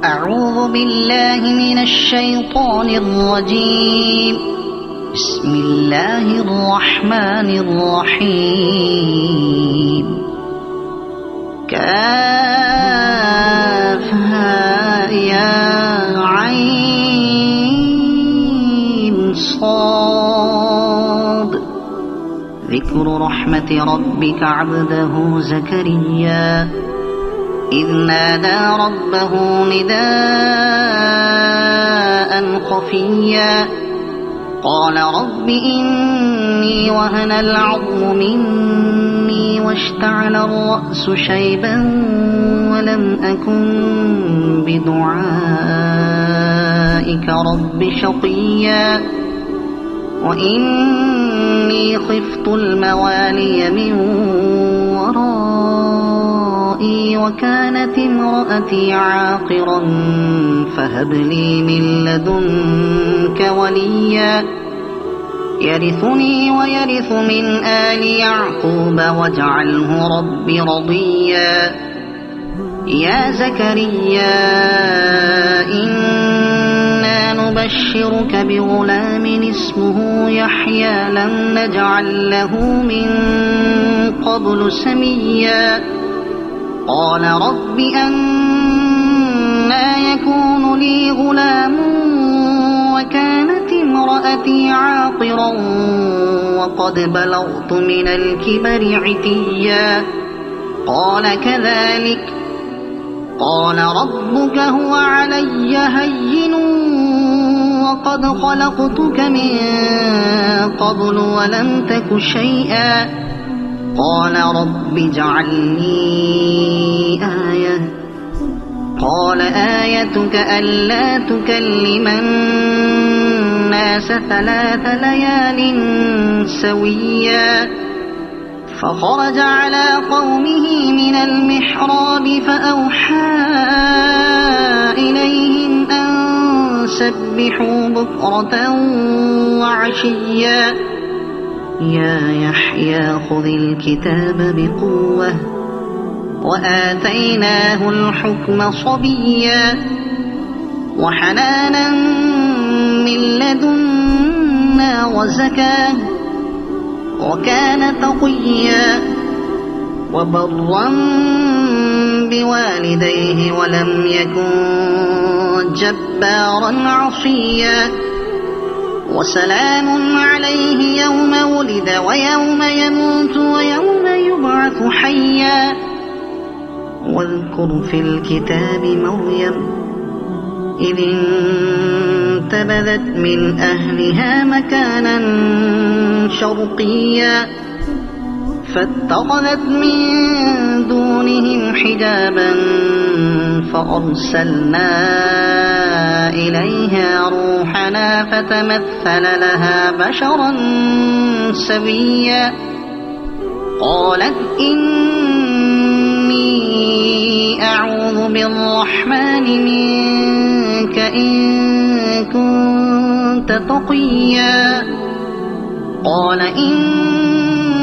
أعوذ بالله من الشيطان الرجيم. بسم الله الرحمن الرحيم. كافها يا عين صاد. ذكر رحمة ربك عبده زكريا إذ نادى ربه نداء خفيا قال رب إني وهن العظم مني واشتعل الرأس شيبا ولم أكن بدعائك رب شقيا وإني خفت الموالي من ورائي وكانت امرأتي عاقرا فهب لي من لدنك وليا يرثني ويرث من آل يعقوب واجعله رب رضيا. يا زكريا إنا نبشرك بغلام اسمه يحيى لم نجعل له من قبل سميا قال رب أنى يكون لي غلام وكانت امرأتي عاقرا وقد بلغت من الكبر عتيا قال كذلك قال ربك هو علي هين وقد خلقتك من قبل ولم تك شيئا قال رب اجعل لي آية قال آيتك ألا تكلم الناس 3 ليال سويا فخرج على قومه من المحراب فأوحى إليهم أن سبحوا بكرة وعشيا يا يحيى خذ الكتاب بقوة وآتيناه الحكم صبيا وحنانا من لدنا وزكاة وكان تقيا وبرا بوالديه ولم يكن جبارا عصيا وسلام عليه يوم ولد ويوم يموت ويوم يبعث حيا واذكر في الكتاب مريم إذ انتبذت من أهلها مكانا شرقيا فاتخذت من دونهم حجابا فأرسلنا إليها روحنا فتمثل لها بشرا سويا قالت إني أعوذ بالرحمن منك إن كنت تقيا قال إنما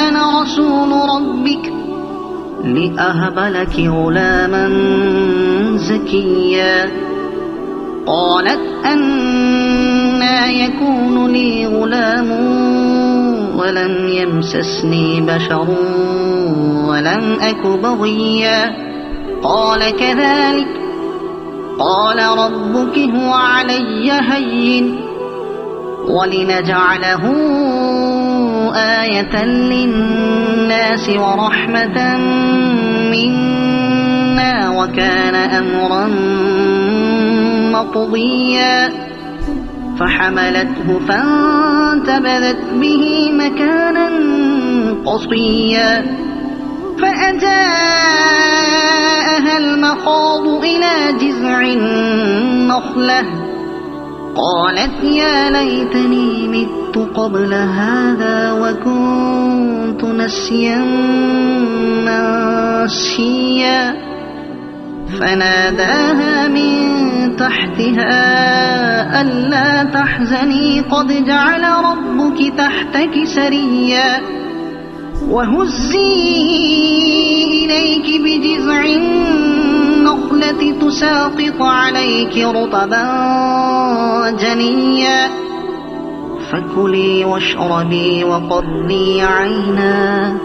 أنا رسول ربك لأهب لك غلاما زكيا قالت أنى يكون لي غلام ولم يمسسني بشر ولم أك بغيا قال كذلك قال ربك هو علي هين ولنجعله آية للناس ورحمة منا وكان أمرا مقضيا فحملته فانتبذت به مكانا قصيا فأجاءها المخاض إلى جذع النخلة قالت يا ليتني مت قبل هذا وكنت نسيا منسيا فناداها من تحتها ألا تحزني قد جعل ربك تحتك سريا وهزي إليك بجذع النخلة تساقط عليك رطبا جنيا فكلي واشربي وقري عينا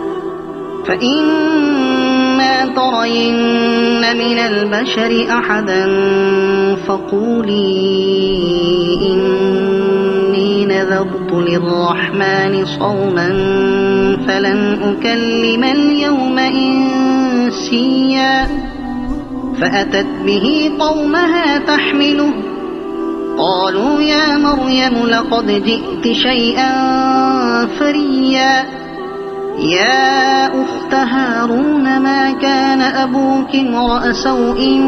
فإما ترين من البشر أحدا فقولي إني نذرت للرحمن صوما فلن أكلم اليوم إنسيا فأتت به قومها تحمله قالوا يا مريم لقد جئت شيئا فريا يا أخت هارون ما كان أبوك امرأ سوء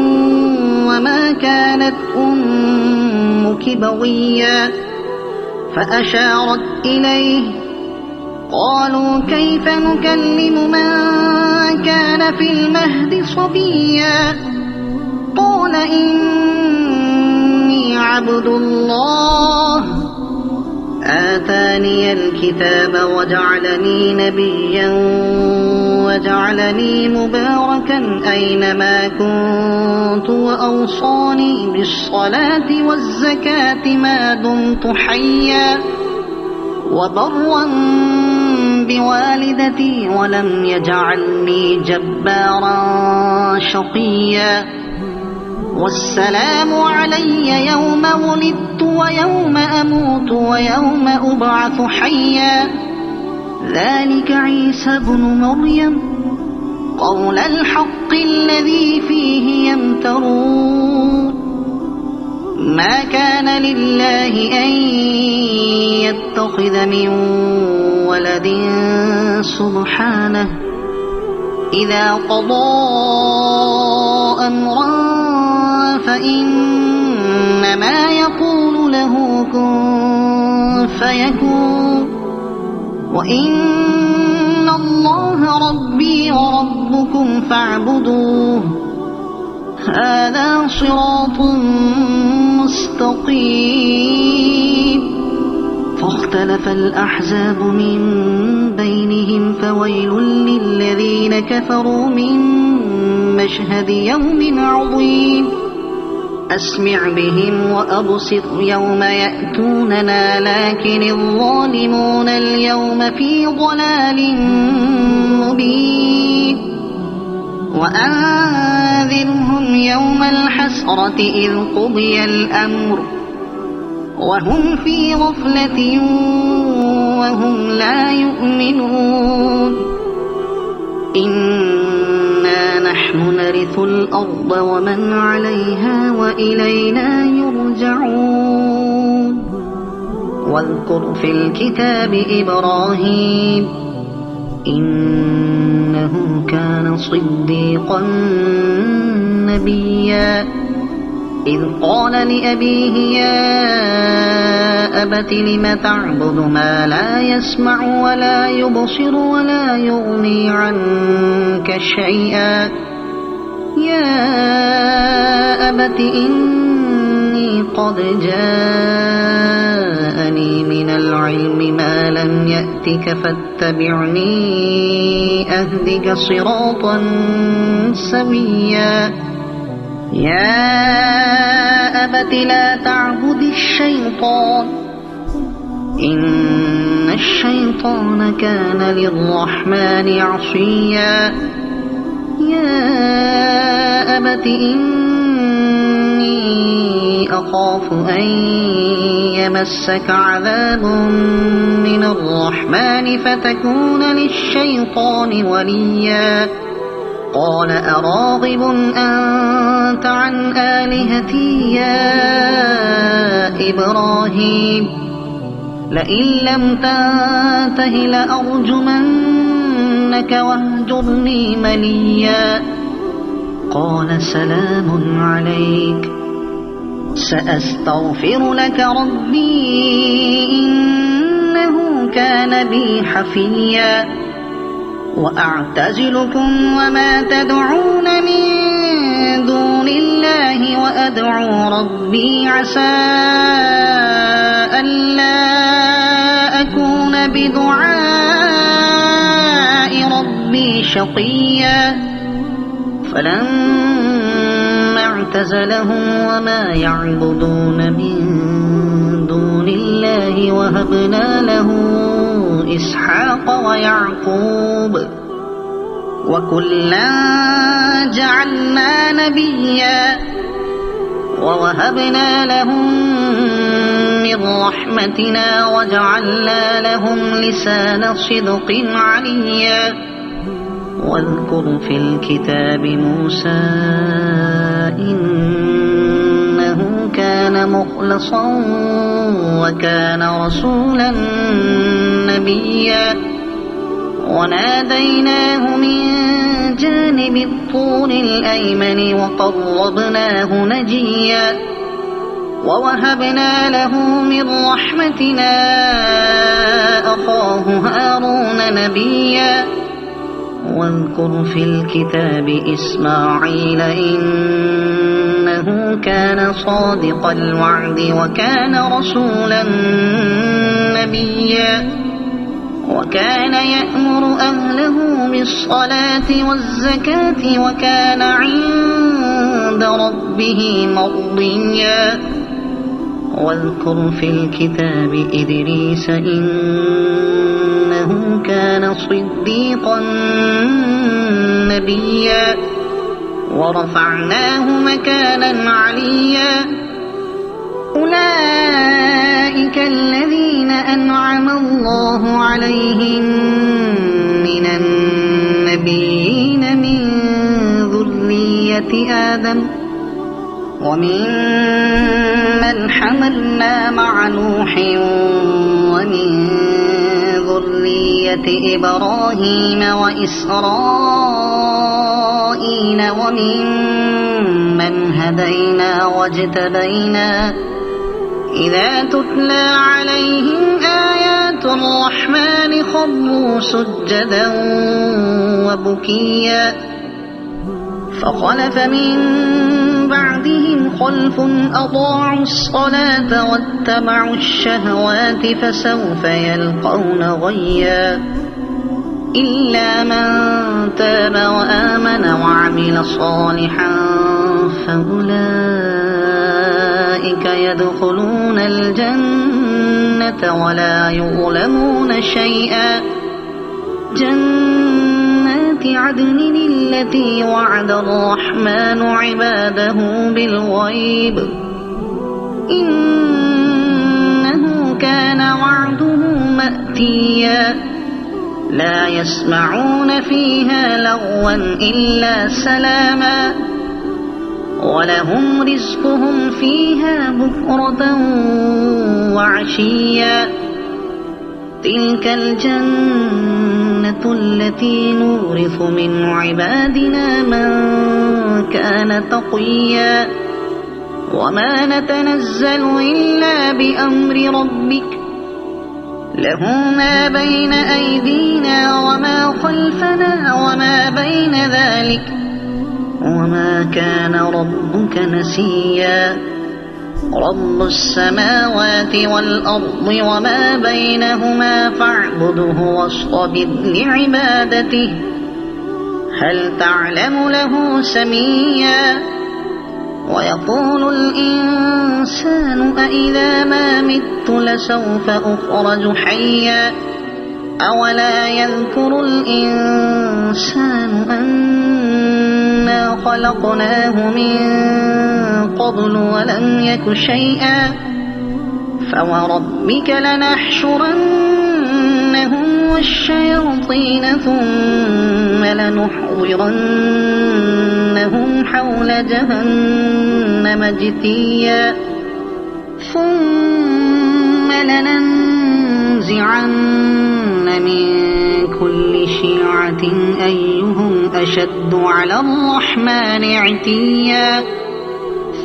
وما كانت أمك بغيا فأشارت إليه قالوا كيف نكلم من كان في المهد صبيا قال إني عبد الله آتاني الكتاب وجعلني نبيا وجعلني مباركا أينما كنت وأوصاني بالصلاة والزكاة ما دمت حيا وبرا بوالدتي ولم يجعلني جبارا شقيا والسلام علي يوم ولدت ويوم أموت ويوم أبعث حيا ذلك عيسى بن مريم قول الحق الذي فيه يمترون ما كان لله أن يتخذ من ولد سبحانه إذا قضى أمرا فإنما يقول له كن فيكون وإن الله ربي وربكم فاعبدوه هذا صراط مستقيم فاختلف الأحزاب من بينهم فويل للذين كفروا من مشهد يوم عظيم أسمع بهم وأبصر يوم يأتوننا لكن الظالمون اليوم في ضلال مبين وأنذرهم يوم الحسرة إذ قضي الأمر وهم في غفلة وهم لا يؤمنون إنا نحن نرث الأرض ومن عليها وإلينا يرجعون واذكر في الكتاب إبراهيم إنه كان صديقا نبيا إذ قال لأبيه يا أبت لم تعبد ما لا يسمع ولا يبصر ولا يغني عنك شيئا يا أبت إني قد جاءني من العلم ما لم يأتك فاتبعني أهدك صراطا سويا يا أبت لا تعبد الشيطان إن الشيطان كان للرحمن عصيا يا أبت إني أخاف أن يمسك عذاب من الرحمن فتكون للشيطان وليا قال أراغب أنت عن آلهتي يا إبراهيم لئن لم تنته لأرجمنك واهجرني مليا قال سلام عليك سأستغفر لك ربي إنه كان بي حفيا وأعتزلكم وما تدعون من دون الله وأدعو ربي عسى ألا أكون بدعاء ربي شقيا فلما واعتزلهم وما يعبدون من دون الله وهبنا له إسحاق ويعقوب وكلا جعلنا نبيا ووهبنا لهم من رحمتنا وجعلنا لهم لسان صدق عليا واذكر في الكتاب موسى إنه كان مخلصا وكان رسولا نبيا وناديناه من جانب الطور الأيمن وقربناه نجيا ووهبنا له من رحمتنا أخاه هارون نبيا واذكر في الكتاب إسماعيل إنه كان صادق الوعد وكان رسولا نبيا وكان يأمر أهله بالصلاة والزكاة وكان عند ربه مرضيا واذكر في الكتاب إدريس إنه كان صديقا نبيا ورفعناه مكانا عليا أولئك الذين أنعم الله عليهم من النبيين من ذرية آدم وممن حملنا مع نوح ومن ذرية إبراهيم وإسرائيل وممن هدينا واجتبينا إذا تتلى عليهم آيات الرحمن خروا سجدا وبكيا فخلف من بعدهم خلف أضاعوا الصلاة واتبعوا الشهوات فسوف يلقون غيا إلا من تاب وآمن وعمل صالحا فأولئك يدخلون الجنة ولا يظلمون شيئا جنات عدن التي وعد الرحمن عباده بالغيب إنه كان وعده مأتيا لا يسمعون فيها لغوا إلا سلاما ولهم رزقهم فيها بكرة وعشيا تلك الجنة التي نورث من عبادنا من كان تقيا وما نتنزل إلا بأمر ربك له ما بين أيدينا وما خلفنا وما بين ذلك وما كان ربك نسيا رب السماوات والأرض وما بينهما فاعبده واصطبر لعبادته هل تعلم له سميا ويقول الإنسان أإذا ما مت لسوف أخرج حيا أولا يذكر الإنسان أنا خلقناه من قبل ولم يك شيئا فوربك لنحشرنهم والشياطين ثم لنحضرنهم حول جهنم جثيا ثم لننزعن من كل شيعة أيهم أشد على الرحمن عتيا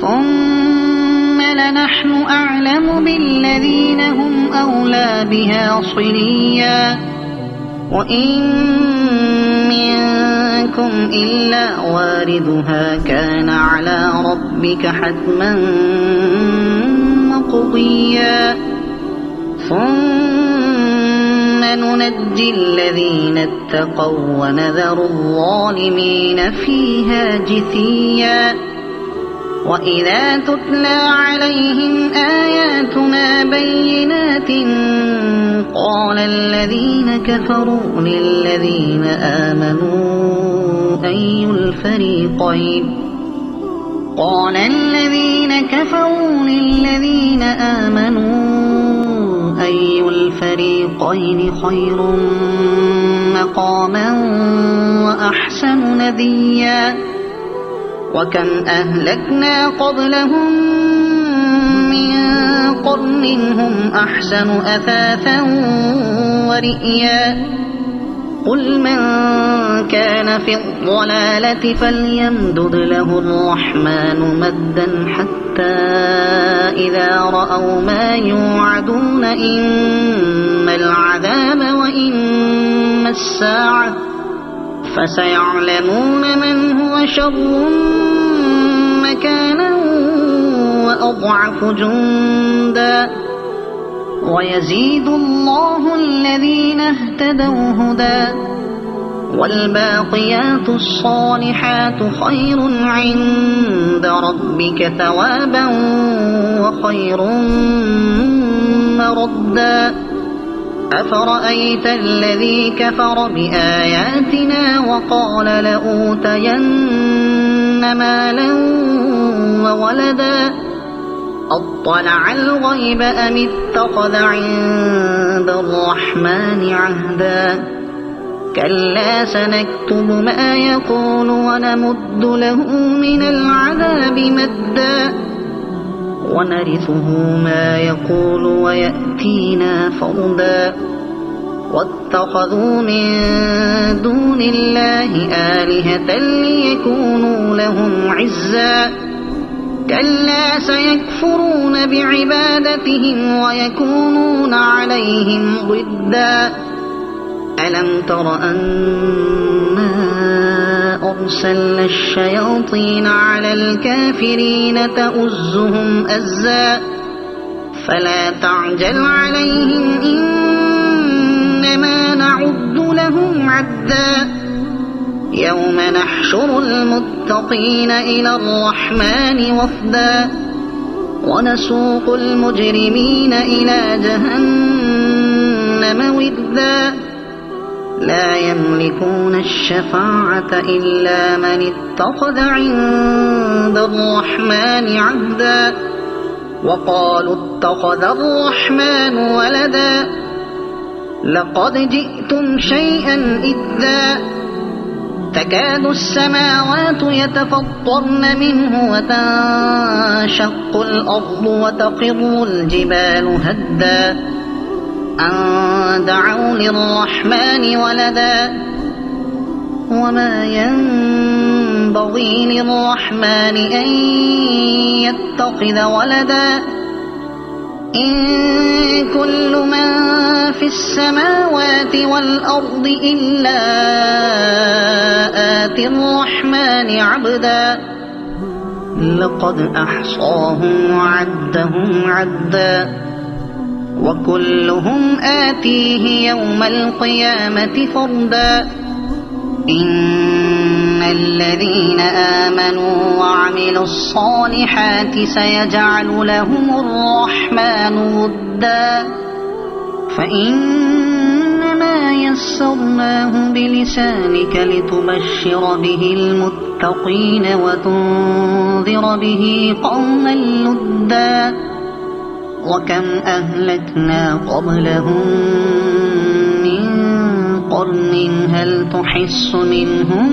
ثم لنحن أعلم بالذين هم أولى بها صليا وإن منكم إلا واردها كان على ربك حتما مقضيا ثم ننجي الذين اتقوا ونذر الظالمين فيها جثيا وإذا تتلى عليهم آياتنا بينات قال الذين كفروا للذين آمنوا أي الفريقين خير مقاما وأحسن نديا وكم أهلكنا قبلهم من قرن هم أحسن أثاثا ورئيا قل من كان في الضلالة فليمدد له الرحمن مدا حتى إذا رأوا ما يوعدون إما العذاب وإما الساعة فسيعلمون من هو شر مكانا وأضعف جندا ويزيد الله الذين اهتدوا هدى والباقيات الصالحات خير عند ربك ثوابا وخير مردا أفرأيت الذي كفر بآياتنا وقال لأوتين مالا وولدا أطلع الغيب أم اتخذ عند الرحمن عهدا كلا سنكتب ما يقول ونمد له من العذاب مدا ونرثه ما يقول ويأتينا فردا واتخذوا من دون الله آلهة ليكونوا لهم عزا كلا سيكفرون بعبادتهم ويكونون عليهم ضدا ألم تر أنا أرسلنا الشياطين على الكافرين تؤزهم أزا فلا تعجل عليهم إنما نعد لهم عدا يوم نحشر المتقين إلى الرحمن وفدا ونسوق المجرمين إلى جهنم وردا لا يملكون الشفاعة إلا من اتخذ عند الرحمن عهدا وقالوا اتخذ الرحمن ولدا لقد جئتم شيئا إدا تكاد السماوات يتفطرن منه وتنشق الأرض وتخر الجبال هدا أن دعوا للرحمن ولدا وما ينبغي للرحمن أن يتخذ ولدا إن كل من في السماوات والأرض إلا آتي الرحمن عبدا لقد أحصاهم وعدهم عدا وكلهم آتيه يوم القيامة فردا إن الذين آمنوا وعملوا الصالحات سيجعل لهم الرحمن ودا فإنما يسرناه بلسانك لتبشر به المتقين وتنذر به قوما لدا وكم أهلكنا قبلهم من قرن هل تحس منهم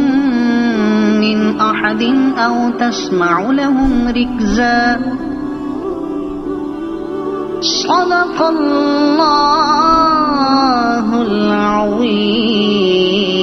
من أحد أو تسمع لهم ركزا صدق الله العظيم.